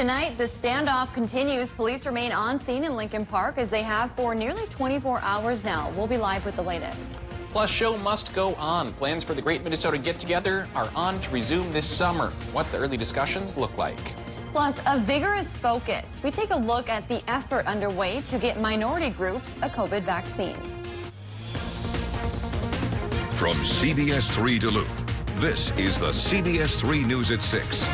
Tonight, the standoff continues. Police remain on scene in Lincoln Park as they have for nearly 24 hours now. We'll be live with the latest. Plus, show must go on. Plans for the Great Minnesota Get-Together are on to resume this summer. What the early discussions look like. Plus, a vigorous focus. We take a look at the effort underway to get minority groups a COVID vaccine. From CBS3 Duluth, this is the CBS3 News at 6.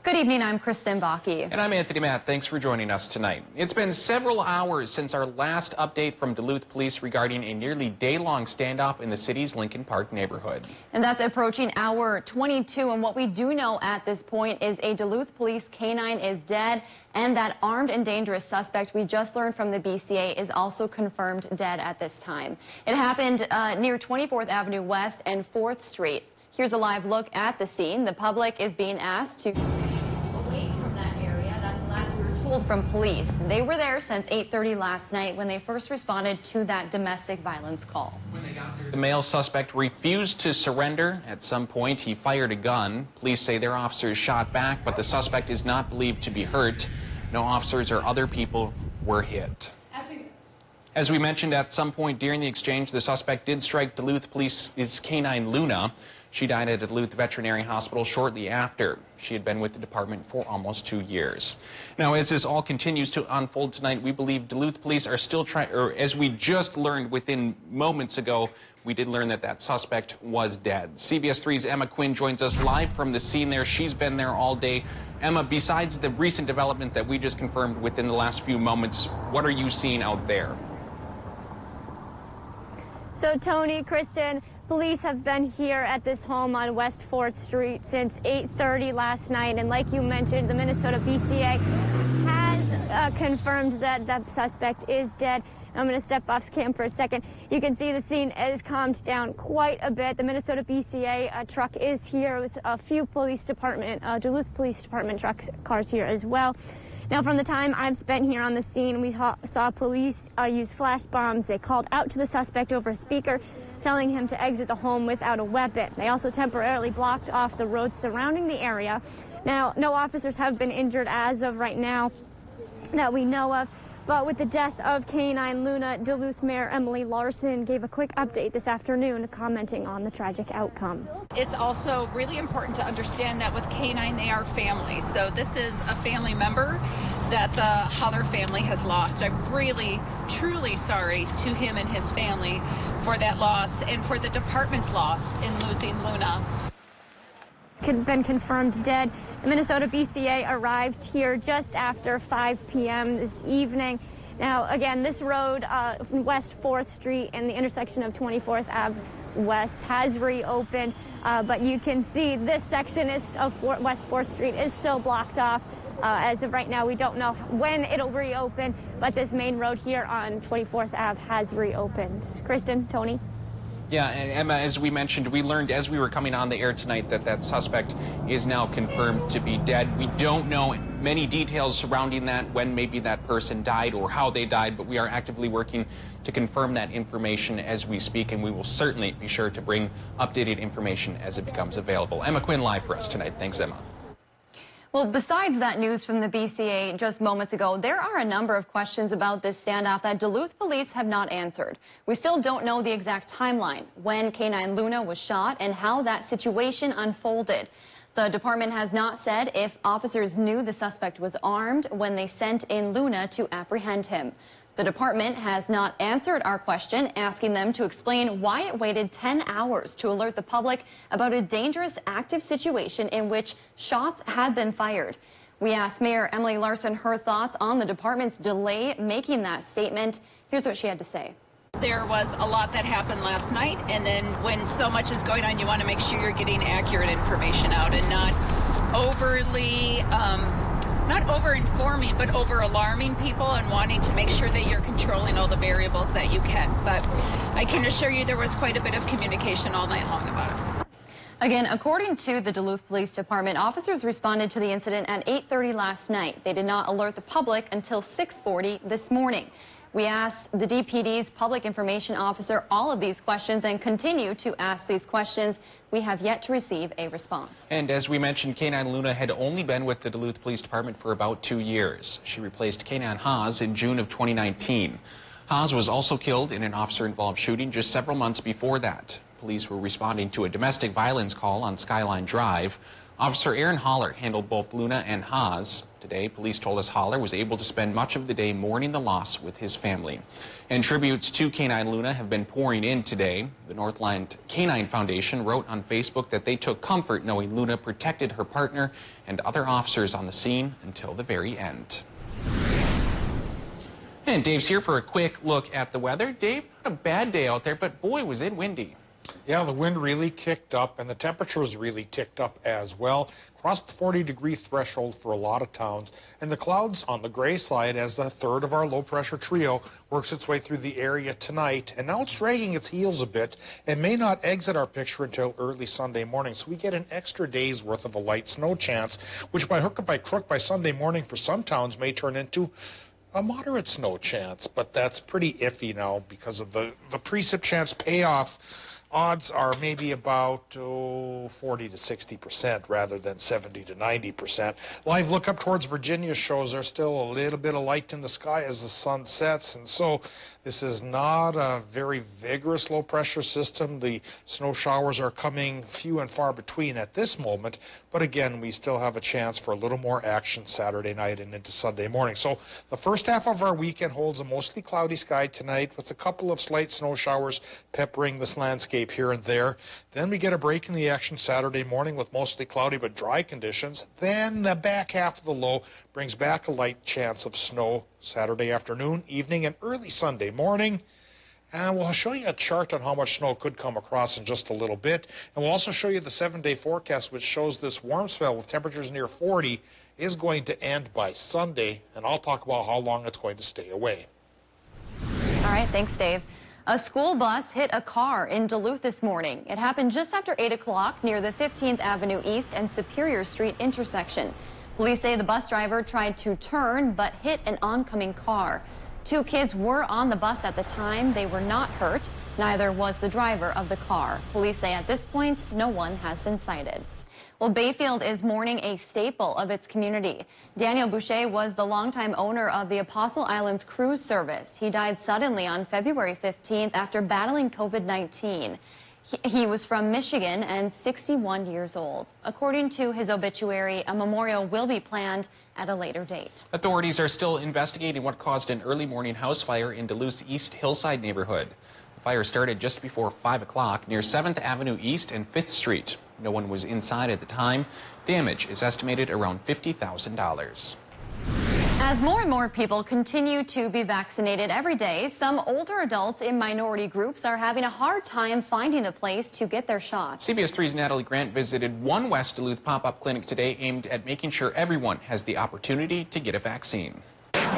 Good evening, I'm Kristen Bakke. And I'm Anthony Matt. Thanks for joining us tonight. It's been several hours since our last update from Duluth Police regarding a nearly day-long standoff in the city's Lincoln Park neighborhood. And that's approaching hour 22, and what we do know at this point is a Duluth Police canine is dead, and that armed and dangerous suspect we just learned from the BCA is also confirmed dead at this time. It happened near 24th Avenue West and 4th Street. Here's a live look at the scene. The public is being asked to away from that area. That's the last we were told from police. They were there since 8:30 last night when they first responded to that domestic violence call. When they got there, the male suspect refused to surrender. At some point, he fired a gun. Police say their officers shot back, but the suspect is not believed to be hurt. No officers or other people were hit. As we mentioned, at some point during the exchange, the suspect did strike Duluth Police's canine Luna. She died at a Duluth Veterinary Hospital shortly after. She had been with the department for almost 2 years. Now, as this all continues to unfold tonight, we believe Duluth Police are still trying, or as we just learned within moments ago, we did learn that that suspect was dead. CBS3's Emma Quinn joins us live from the scene there. She's been there all day. Emma, besides the recent development that we just confirmed within the last few moments, what are you seeing out there? So, Tony, Kristen, police have been here at this home on West 4th Street since 8:30 last night. And like you mentioned, the Minnesota BCA has confirmed that the suspect is dead. I'm going to step off cam for a second. You can see the scene has calmed down quite a bit. The Minnesota BCA truck is here with a few police department, Duluth Police Department cars here as well. Now, from the time I've spent here on the scene, we saw police use flash bombs. They called out to the suspect over a speaker, telling him to exit the home without a weapon. They also temporarily blocked off the roads surrounding the area. Now, no officers have been injured as of right now that we know of. But with the death of canine Luna, Duluth Mayor Emily Larson gave a quick update this afternoon, commenting on the tragic outcome. It's also really important to understand that with canine, they are families. So this is a family member that the Holler family has lost. I'm really, truly sorry to him and his family for that loss and for the department's loss in losing Luna. Been confirmed dead. The Minnesota BCA arrived here just after 5 p.m. this evening. Now, again, this road, West 4th Street and the intersection of 24th Ave West has reopened, but you can see this section of West 4th Street is still blocked off. As of right now, we don't know when it'll reopen, but this main road here on 24th Ave has reopened. Kristen, Tony? Yeah, and Emma, as we mentioned, we learned as we were coming on the air tonight that that suspect is now confirmed to be dead. We don't know many details surrounding that, when maybe that person died or how they died, but we are actively working to confirm that information as we speak, and we will certainly be sure to bring updated information as it becomes available. Emma Quinn live for us tonight. Thanks, Emma. Well, besides that news from the BCA just moments ago, there are a number of questions about this standoff that Duluth police have not answered. We still don't know the exact timeline, when canine Luna was shot and how that situation unfolded. The department has not said if officers knew the suspect was armed when they sent in Luna to apprehend him. The department has not answered our question, asking them to explain why it waited 10 hours to alert the public about a dangerous active situation in which shots had been fired. We asked Mayor Emily Larson her thoughts on the department's delay making that statement. Here's what she had to say. There was a lot that happened last night, and then when so much is going on, you want to make sure you're getting accurate information out and not overly not over-informing, but over-alarming people and wanting to make sure that you're controlling all the variables that you can. But I can assure you there was quite a bit of communication all night long about it. Again, according to the Duluth Police Department, officers responded to the incident at 8:30 last night. They did not alert the public until 6:40 this morning. We asked the DPD's public information officer all of these questions and continue to ask these questions. We have yet to receive a response. And as we mentioned, K9 Luna had only been with the Duluth Police Department for about 2 years. She replaced K9 Haas in June of 2019. Haas was also killed in an officer-involved shooting just several months before that. Police were responding to a domestic violence call on Skyline Drive. Officer Aaron Holler handled both Luna and Haas. Today, police told us Holler was able to spend much of the day mourning the loss with his family. And tributes to K9 Luna have been pouring in today. The Northland K9 Foundation wrote on Facebook that they took comfort knowing Luna protected her partner and other officers on the scene until the very end. And Dave's here for a quick look at the weather. Dave, not a bad day out there, but boy, was it windy. Yeah, the wind really kicked up, and the temperatures really ticked up as well. Crossed the 40-degree threshold for a lot of towns. And the clouds on the gray side as a third of our low-pressure trio works its way through the area tonight. And now it's dragging its heels a bit and may not exit our picture until early Sunday morning. So we get an extra day's worth of a light snow chance, which by hook or by crook by Sunday morning for some towns may turn into a moderate snow chance. But that's pretty iffy now because of the precip chance payoff. Odds are maybe about 40 to 60% rather than 70 to 90%. Live look up towards Virginia shows there's still a little bit of light in the sky as the sun sets, and so this is not a very vigorous low pressure system. The snow showers are coming few and far between at this moment, but again, we still have a chance for a little more action Saturday night and into Sunday morning. So the first half of our weekend holds a mostly cloudy sky tonight with a couple of slight snow showers peppering this landscape here and there. Then we get a break in the action Saturday morning with mostly cloudy but dry conditions. Then the back half of the low brings back a light chance of snow Saturday afternoon, evening, and early Sunday morning. And we'll show you a chart on how much snow could come across in just a little bit. And we'll also show you the 7-day forecast, which shows this warm spell with temperatures near 40 is going to end by Sunday. And I'll talk about how long it's going to stay away. All right, thanks, Dave. A school bus hit a car in Duluth this morning. It happened just after 8 o'clock near the 15th Avenue East and Superior Street intersection. Police say the bus driver tried to turn but hit an oncoming car. 2 kids were on the bus at the time. They were not hurt. Neither was the driver of the car. Police say at this point, no one has been cited. Well, Bayfield is mourning a staple of its community. Daniel Boucher was the longtime owner of the Apostle Islands cruise service. He died suddenly on February 15th after battling COVID-19. He was from Michigan and 61 years old. According to his obituary, a memorial will be planned at a later date. Authorities are still investigating what caused an early morning house fire in Duluth's East Hillside neighborhood. The fire started just before 5 o'clock near 7th Avenue East and 5th Street. No one was inside at the time. Damage is estimated around $50,000. As more and more people continue to be vaccinated every day, some older adults in minority groups are having a hard time finding a place to get their shot. CBS3's Natalie Grant visited one West Duluth pop-up clinic today aimed at making sure everyone has the opportunity to get a vaccine.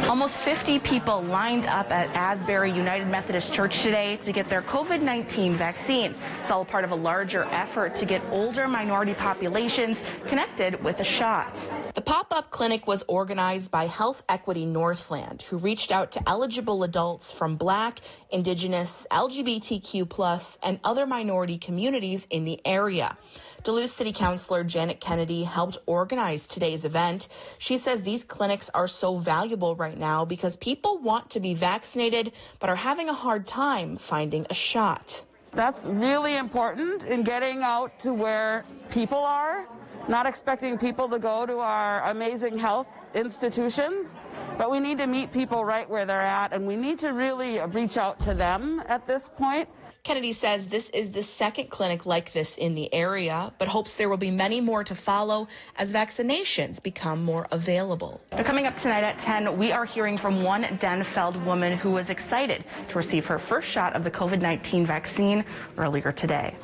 Almost 50 people lined up at Asbury United Methodist Church today to get their COVID-19 vaccine. It's all part of a larger effort to get older minority populations connected with a shot. The pop-up clinic was organized by Health Equity Northland, who reached out to eligible adults from Black, Indigenous, LGBTQ+, and other minority communities in the area. Duluth City Councilor Janet Kennedy helped organize today's event. She says these clinics are so valuable right now because people want to be vaccinated but are having a hard time finding a shot. That's really important in getting out to where people are, not expecting people to go to our amazing health institutions, but we need to meet people right where they're at, and we need to really reach out to them at this point. Kennedy says this is the second clinic like this in the area, but hopes there will be many more to follow as vaccinations become more available. Now, coming up tonight at 10, we are hearing from one Denfeld woman who was excited to receive her first shot of the COVID-19 vaccine earlier today.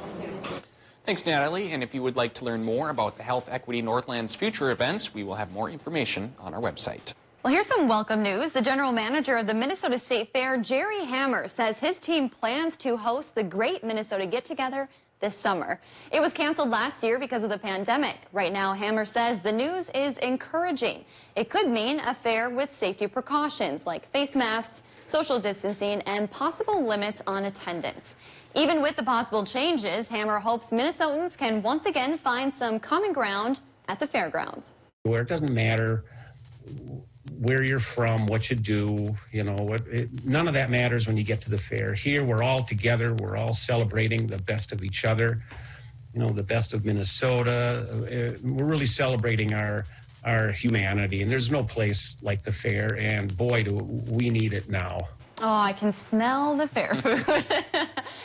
Thanks, Natalie. And if you would like to learn more about the Health Equity Northland's future events, we will have more information on our website. Well, here's some welcome news. The general manager of the Minnesota State Fair, Jerry Hammer, says his team plans to host the Great Minnesota Get-Together this summer. It was canceled last year because of the pandemic. Right now, Hammer says the news is encouraging. It could mean a fair with safety precautions like face masks, social distancing, and possible limits on attendance. Even with the possible changes, Hammer hopes Minnesotans can once again find some common ground at the fairgrounds. Where it doesn't matter where you're from, what you do, none of that matters when you get to the fair. Here, we're all together. We're all celebrating the best of each other, the best of Minnesota. We're really celebrating our humanity, and there's no place like the fair, and boy, do we need it now. Oh, I can smell the fair food.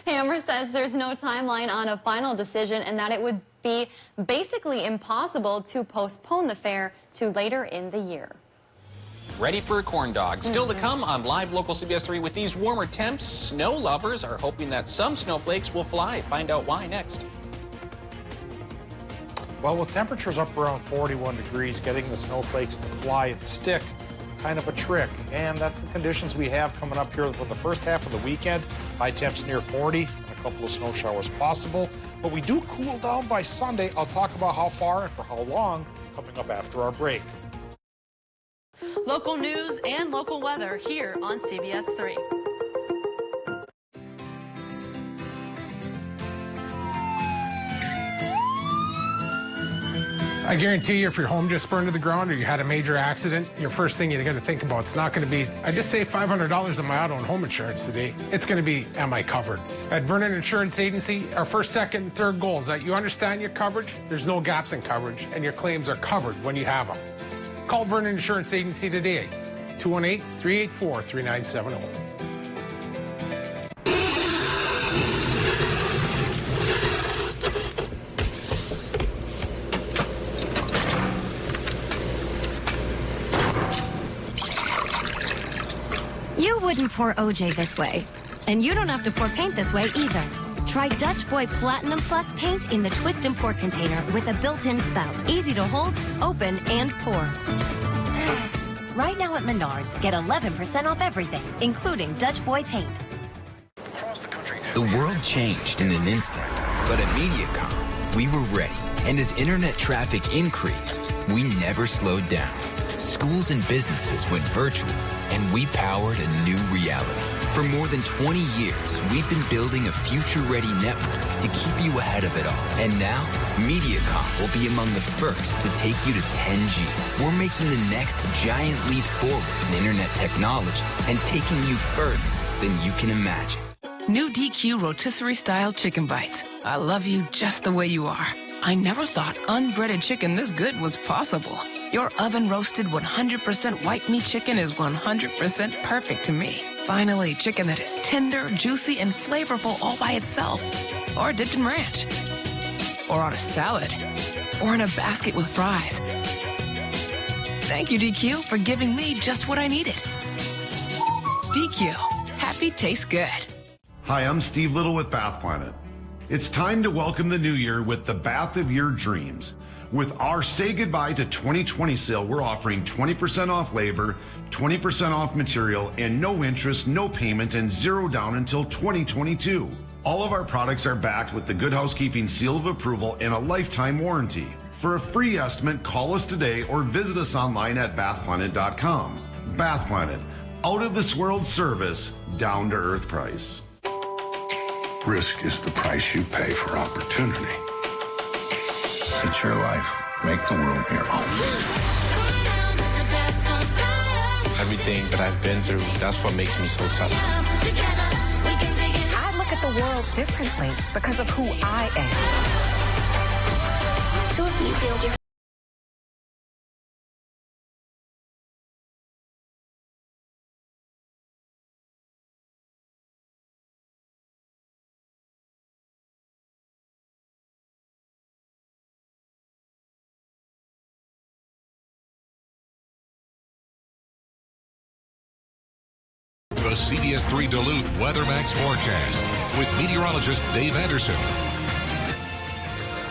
Hammer says there's no timeline on a final decision and that it would be basically impossible to postpone the fair to later in the year. Ready for a corn dog. Still to come on Live Local CBS 3 with these warmer temps. Snow lovers are hoping that some snowflakes will fly. Find out why next. Well, with temperatures up around 41 degrees, getting the snowflakes to fly and stick, kind of a trick. And that's the conditions we have coming up here for the first half of the weekend. High temps near 40 and a couple of snow showers possible. But we do cool down by Sunday. I'll talk about how far and for how long coming up after our break. Local news and local weather here on CBS 3. I guarantee you, if your home just burned to the ground or you had a major accident, your first thing you're going to think about, it's not going to be, I just saved $500 on my auto and home insurance today. It's going to be, am I covered? At Vernon Insurance Agency, our first, second, and third goal is that you understand your coverage, there's no gaps in coverage, and your claims are covered when you have them. Call Vernon Insurance Agency today, 218-384-3970. You wouldn't pour OJ this way, and you don't have to pour paint this way either. Try Dutch Boy Platinum Plus paint in the twist and pour container with a built-in spout. Easy to hold, open, and pour. Right now at Menards, get 11% off everything, including Dutch Boy paint. The world changed in an instant, but at MediaCom, we were ready. And as internet traffic increased, we never slowed down. Schools and businesses went virtual, and we powered a new reality. For more than 20 years, we've been building a future-ready network to keep you ahead of it all. And now, MediaCom will be among the first to take you to 10G. We're making the next giant leap forward in internet technology and taking you further than you can imagine. New DQ Rotisserie-style chicken bites. I love you just the way you are. I never thought unbreaded chicken this good was possible. Your oven-roasted 100% white meat chicken is 100% perfect to me. Finally, chicken that is tender, juicy, and flavorful all by itself. Or dipped in ranch. Or on a salad. Or in a basket with fries. Thank you, DQ, for giving me just what I needed. DQ. Happy tastes good. Hi, I'm Steve Little with Bath Planet. It's time to welcome the new year with the bath of your dreams. With our Say Goodbye to 2020 sale, we're offering 20% off labor, 20% off material, and no interest, no payment, and zero down until 2022. All of our products are backed with the Good Housekeeping seal of approval and a lifetime warranty. For a free estimate, call us today or visit us online at bathplanet.com. Bath Planet, out of this world service, down to earth price. Risk is the price you pay for opportunity. It's your life. Make the world your own. Everything that I've been through, that's what makes me so tough. I look at the world differently because of who I am. Two of you feel different. The CBS 3 Duluth Weather Max forecast with meteorologist Dave Anderson.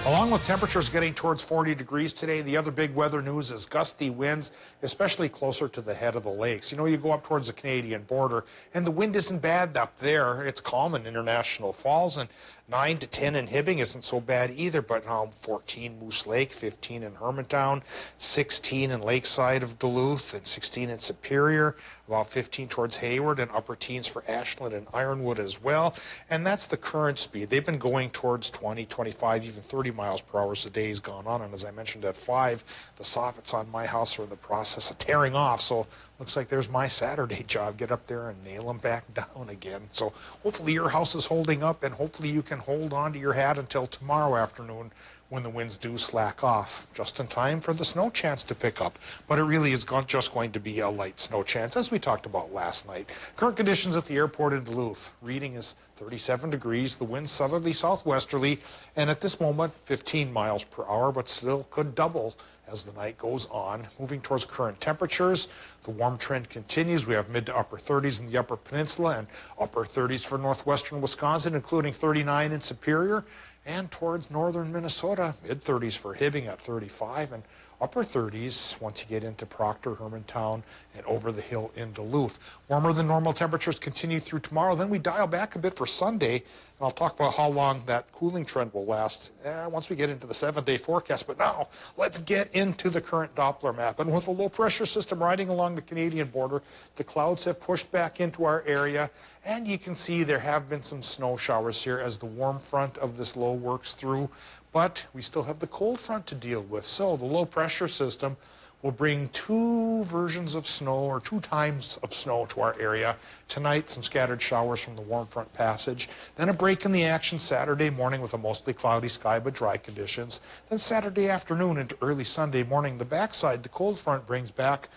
Along with temperatures getting towards 40 degrees today, the other big weather news is gusty winds, especially closer to the head of the lakes. You know, you go up towards the Canadian border, and the wind isn't bad up there. It's calm in International Falls, and 9 to 10 in Hibbing isn't so bad either, but now 14 Moose Lake, 15 in Hermantown, 16 in Lakeside of Duluth, and 16 in Superior, about 15 towards Hayward, and upper teens for Ashland and Ironwood as well. And that's the current speed. They've been going towards 20, 25, even 30 miles per hour as the day's gone on. And as I mentioned at 5, the soffits on my house are in the process of tearing off. So looks like there's my Saturday job. Get up there and nail them back down again. So hopefully your house is holding up, and hopefully you can hold on to your hat until tomorrow afternoon when the winds do slack off, just in time for the snow chance to pick up. But it really is just going to be a light snow chance, as we talked about last night. Current conditions at the airport in Duluth. Reading is 37 degrees, the wind southerly southwesterly, and at this moment 15 miles per hour, but still could double as the night goes on. Moving towards current temperatures, the warm trend continues. We have mid to upper 30s in the upper peninsula and upper 30s for northwestern Wisconsin, including 39 in Superior, and towards northern Minnesota, mid 30s for Hibbing at 35, and upper 30s once you get into Proctor, Hermantown, and over the hill in Duluth. Warmer than normal temperatures continue through tomorrow. Then we dial back a bit for Sunday, and I'll talk about how long that cooling trend will last once we get into the 7-day forecast. But now, let's get into the current Doppler map. And with a low-pressure system riding along the Canadian border, the clouds have pushed back into our area, and you can see there have been some snow showers here as the warm front of this low works through. But we still have the cold front to deal with. So the low pressure system will bring 2 versions of snow, or 2 times of snow to our area. Tonight, some scattered showers from the warm front passage. Then a break in the action Saturday morning with a mostly cloudy sky but dry conditions. Then Saturday afternoon into early Sunday morning, the backside, the cold front brings back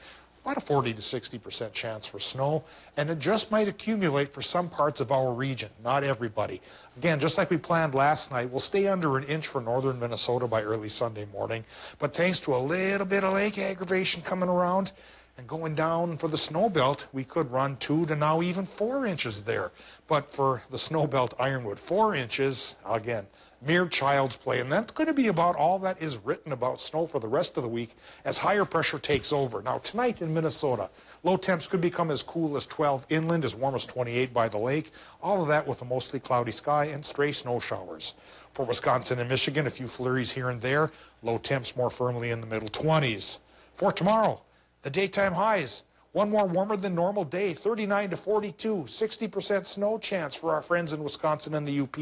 about a 40 to 60% chance for snow, and it just might accumulate for some parts of our region, not everybody. Again, just like we planned last night, we'll stay under an inch for northern Minnesota by early Sunday morning, but thanks to a little bit of lake aggravation coming around and going down for the snow belt, we could run 2 to now even 4 inches there. But for the snow belt Ironwood, 4 inches, again, mere child's play, and that's going to be about all that is written about snow for the rest of the week as higher pressure takes over. Now tonight in Minnesota, low temps could become as cool as 12 inland, as warm as 28 by the lake, all of that with a mostly cloudy sky and stray snow showers. For Wisconsin and Michigan, a few flurries here and there, low temps more firmly in the middle 20s. For tomorrow, the daytime highs, one more warmer than normal day, 39 to 42, 60% snow chance for our friends in Wisconsin and the UP.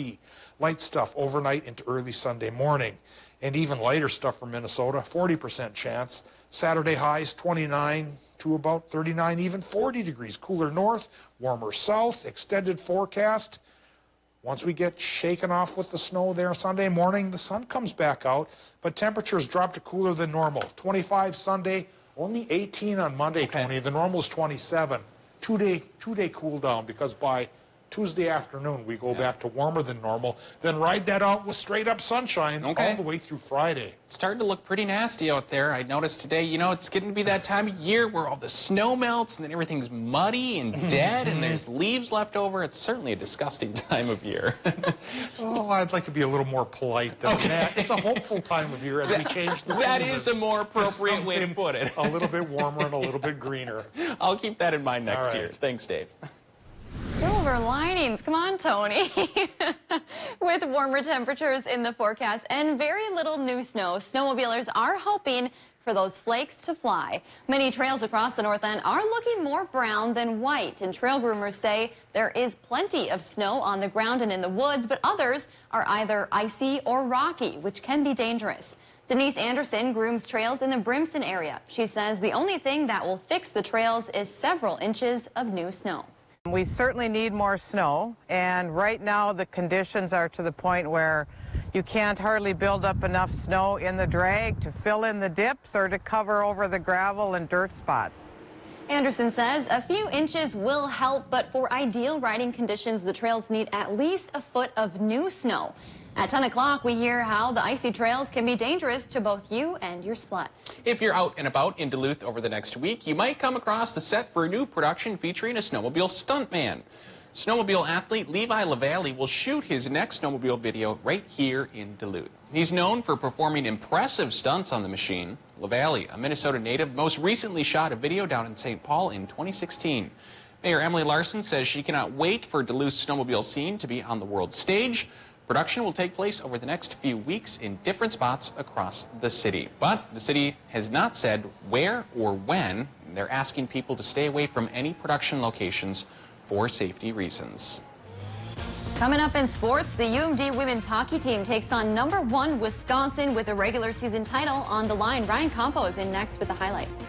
Light stuff overnight into early Sunday morning. And even lighter stuff from Minnesota, 40% chance. Saturday highs 29 to about 39, even 40 degrees. Cooler north, warmer south, extended forecast. Once we get shaken off with the snow there Sunday morning, the sun comes back out, but temperatures drop to cooler than normal. 25 Sunday, only 18 on Monday, Tony. The normal is 27. Two-day cool down, because by Tuesday afternoon we go back to warmer than normal. Then ride that out with straight-up sunshine all the way through Friday. It's starting to look pretty nasty out there. I noticed today, you know, it's getting to be that time of year where all the snow melts and then everything's muddy and dead and there's leaves left over. It's certainly a disgusting time of year. Oh, I'd like to be a little more polite than that. It's a hopeful time of year as we change the seasons. That is a more appropriate way to put it. A little bit warmer and a little bit greener. I'll keep that in mind next year. Thanks, Dave. Silver linings. Come on, Tony. With warmer temperatures in the forecast and very little new snow, snowmobilers are hoping for those flakes to fly. Many trails across the North End are looking more brown than white, and trail groomers say there is plenty of snow on the ground and in the woods, but others are either icy or rocky, which can be dangerous. Denise Anderson grooms trails in the Brimson area. She says the only thing that will fix the trails is several inches of new snow. We certainly need more snow, and right now the conditions are to the point where you can't hardly build up enough snow in the drag to fill in the dips or to cover over the gravel and dirt spots. Anderson says a few inches will help, but for ideal riding conditions, the trails need at least a foot of new snow. At 10 o'clock, we hear how the icy trails can be dangerous to both you and your sled. If you're out and about in Duluth over the next week, you might come across the set for a new production featuring a snowmobile stuntman. Snowmobile athlete Levi LaValle will shoot his next snowmobile video right here in Duluth. He's known for performing impressive stunts on the machine. LaValle, a Minnesota native, most recently shot a video down in St. Paul in 2016. Mayor Emily Larson says she cannot wait for Duluth's snowmobile scene to be on the world stage. Production will take place over the next few weeks in different spots across the city. But the city has not said where or when. They're asking people to stay away from any production locations for safety reasons. Coming up in sports, the UMD women's hockey team takes on #1 Wisconsin with a regular season title on the line. Ryan Campos in next with the highlights.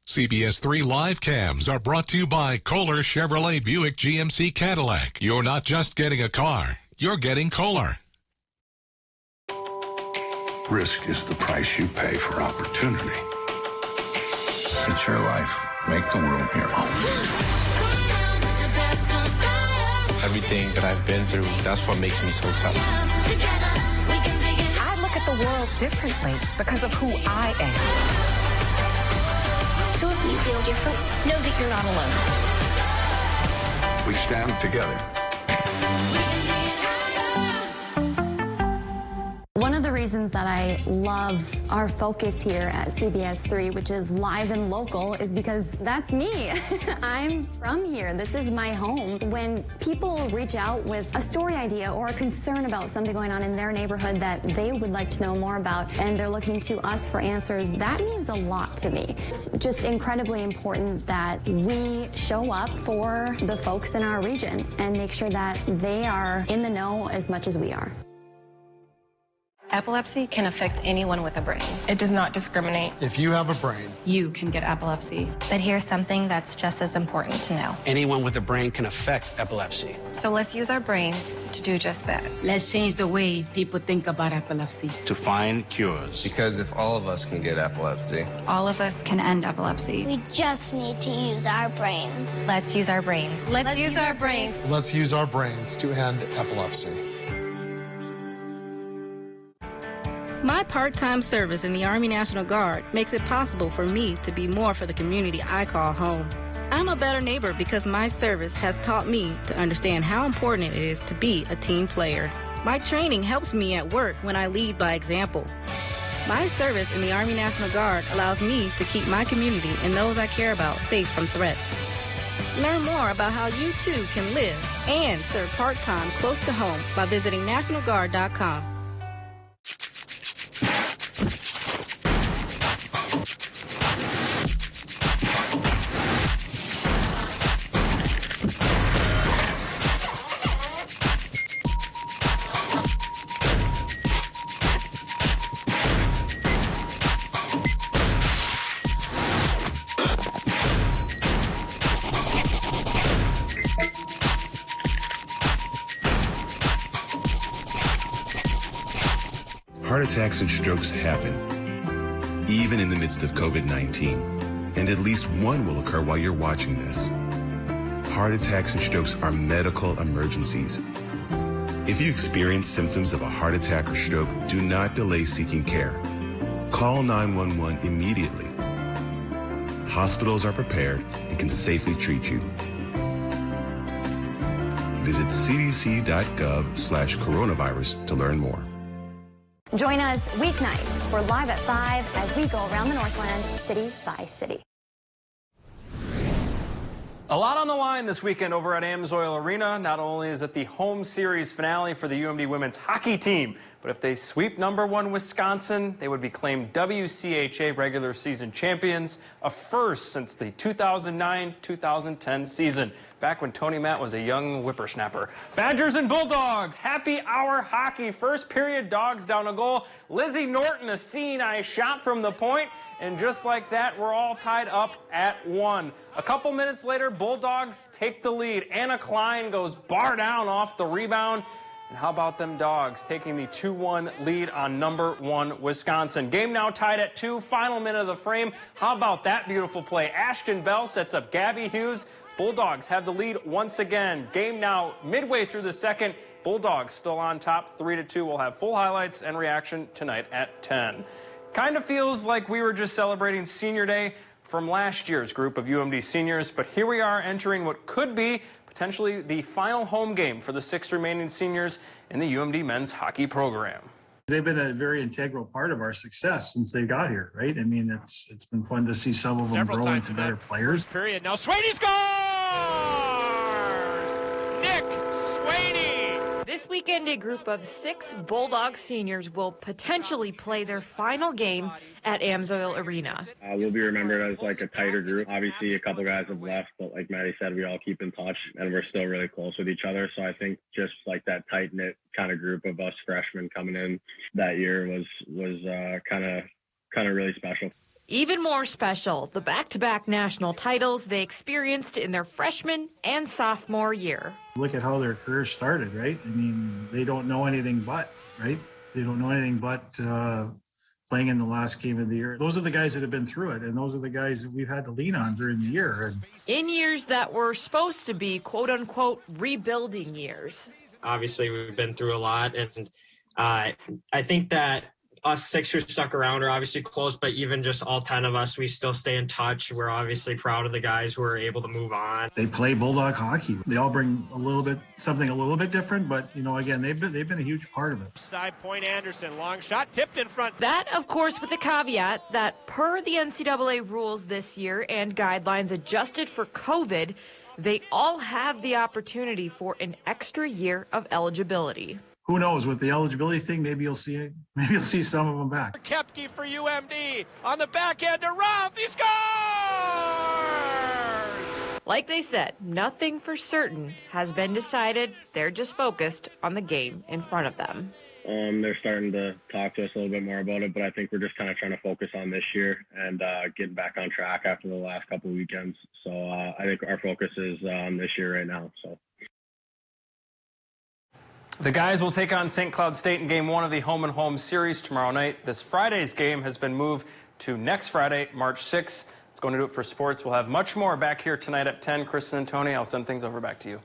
CBS3 live cams are brought to you by Kohler Chevrolet Buick GMC Cadillac. You're not just getting a car, you're getting Kohler. Risk is the price you pay for opportunity. It's your life. Make the world your home. Everything that I've been through, that's what makes me so tough. I look at the world differently because of who I am. So if you feel different, know that you're not alone. We stand together. One of the reasons that I love our focus here at CBS3, which is live and local, is because that's me. I'm from here. This is my home. When people reach out with a story idea or a concern about something going on in their neighborhood that they would like to know more about, and they're looking to us for answers, that means a lot to me. It's just incredibly important that we show up for the folks in our region and make sure that they are in the know as much as we are. Epilepsy can affect anyone with a brain. It does not discriminate. If you have a brain, You can get epilepsy. But here's something that's just as important to know. anyone with a brain can affect epilepsy. So let's use our brains to do just that. Let's change the way people think about epilepsy. To find cures. Because if all of us can get epilepsy, All of us Can end epilepsy. We just need to use our brains. Let's use our brains. Let's use our brains. Let's use our brains to end epilepsy. My part-time service in the Army National Guard makes it possible for me to be more for the community I call home. I'm a better neighbor because my service has taught me to understand how important it is to be a team player. My training helps me at work when I lead by example. My service in the Army National Guard allows me to keep my community and those I care about safe from threats. Learn more about how you too can live and serve part-time close to home by visiting NationalGuard.com. Heart attacks and strokes happen, even in the midst of COVID-19, and at least one will occur while you're watching this. Heart attacks and strokes are medical emergencies. If you experience symptoms of a heart attack or stroke, do not delay seeking care. Call 911 immediately. Hospitals are prepared and can safely treat you. Visit cdc.gov/coronavirus to learn more. Join us weeknights for Live at 5 as we go around the Northland, city by city. A lot on the line this weekend over at Amsoil Arena. Not only is it the home series finale for the UMD women's hockey team, but if they sweep #1 Wisconsin, they would be claimed WCHA regular season champions, a first since the 2009-2010 season, back when Tony Matt was a young whippersnapper. Badgers and Bulldogs, happy hour hockey. First period, Dogs down a goal. Lizzie Norton, a seeing-eye shot from the point. And just like that, we're all tied up at 1. A couple minutes later, Bulldogs take the lead. Anna Klein goes bar down off the rebound. And how about them Dogs taking the 2-1 lead on #1 Wisconsin? Game now tied at 2, final minute of the frame. How about that beautiful play? Ashton Bell sets up Gabby Hughes. Bulldogs have the lead once again. Game now midway through the second. Bulldogs still on top, 3-2. We'll have full highlights and reaction tonight at 10. Kind of feels like we were just celebrating Senior Day from last year's group of UMD seniors, but here we are entering what could be potentially the final home game for the 6 remaining seniors in the UMD men's hockey program. They've been a very integral part of our success since they got here, right? I mean, it's been fun to see some of them grow into better players. Period. Now Sweeney scores! Nick Sweeney! This weekend, a group of 6 Bulldog seniors will potentially play their final game at Amsoil Arena. We'll be remembered as like a tighter group. Obviously, a couple guys have left, but like Maddie said, we all keep in touch, and we're still really close with each other. So I think just like that tight-knit kind of group of us freshmen coming in that year was kind of really special. Even more special, the back-to-back national titles they experienced in their freshman and sophomore year. Look at how their careers started, right? I mean, they don't know anything but, right? They don't know anything but playing in the last game of the year. Those are the guys that have been through it, and those are the guys that we've had to lean on during the year. In years that were supposed to be, quote-unquote, rebuilding years. Obviously, we've been through a lot, and I think that us 6 who stuck around are obviously close, but even just all 10 of us, we still stay in touch. We're obviously proud of the guys who are able to move on. They play Bulldog hockey. They all bring something a little bit different, but you know, again, they've been a huge part of it. Side point Anderson, long shot, tipped in front. That, of course, with the caveat that per the NCAA rules this year and guidelines adjusted for COVID, they all have the opportunity for an extra year of eligibility. Who knows, with the eligibility thing, maybe you'll see some of them back. Kepke for UMD on the back end to Ralph, he scores! Like they said, nothing for certain has been decided. They're just focused on the game in front of them. They're starting to talk to us a little bit more about it, but I think we're just kind of trying to focus on this year and getting back on track after the last couple of weekends. So I think our focus is on this year right now. So. The guys will take on St. Cloud State in Game 1 of the home-and-home series tomorrow night. This Friday's game has been moved to next Friday, March 6th. It's going to do it for sports. We'll have much more back here tonight at 10. Kristen and Tony, I'll send things over back to you.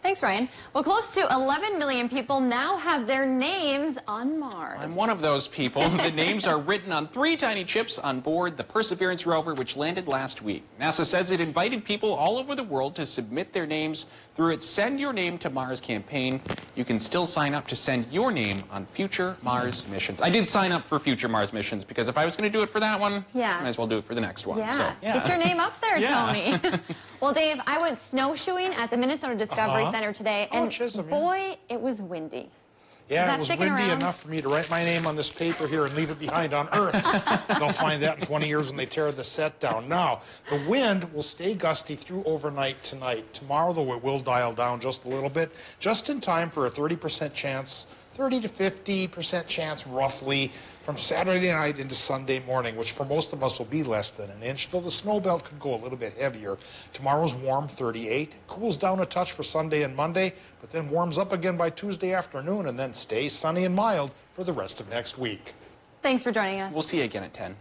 Thanks, Ryan. Well, close to 11 million people now have their names on Mars. I'm one of those people. The names are written on 3 tiny chips on board the Perseverance rover, which landed last week. NASA says it invited people all over the world to submit their names through its Send Your Name to Mars campaign. You can still sign up to send your name on future Mars missions. I did sign up for future Mars missions because if I was going to do it for that one, I might as well do it for the next one. Yeah, so, get your name up there, Tony. Well, Dave, I went snowshoeing at the Minnesota Discovery Center today, and boy, it was windy. Yeah, it was windy enough for me to write my name on this paper here and leave it behind on Earth. They'll find that in 20 years when they tear the set down. Now, the wind will stay gusty through overnight tonight. Tomorrow, though, it will dial down just a little bit, just in time for a 30% chance, 30 to 50% chance, roughly, from Saturday night into Sunday morning, which for most of us will be less than an inch, though the snow belt could go a little bit heavier. Tomorrow's warm, 38. Cools down a touch for Sunday and Monday, but then warms up again by Tuesday afternoon and then stays sunny and mild for the rest of next week. Thanks for joining us. We'll see you again at 10.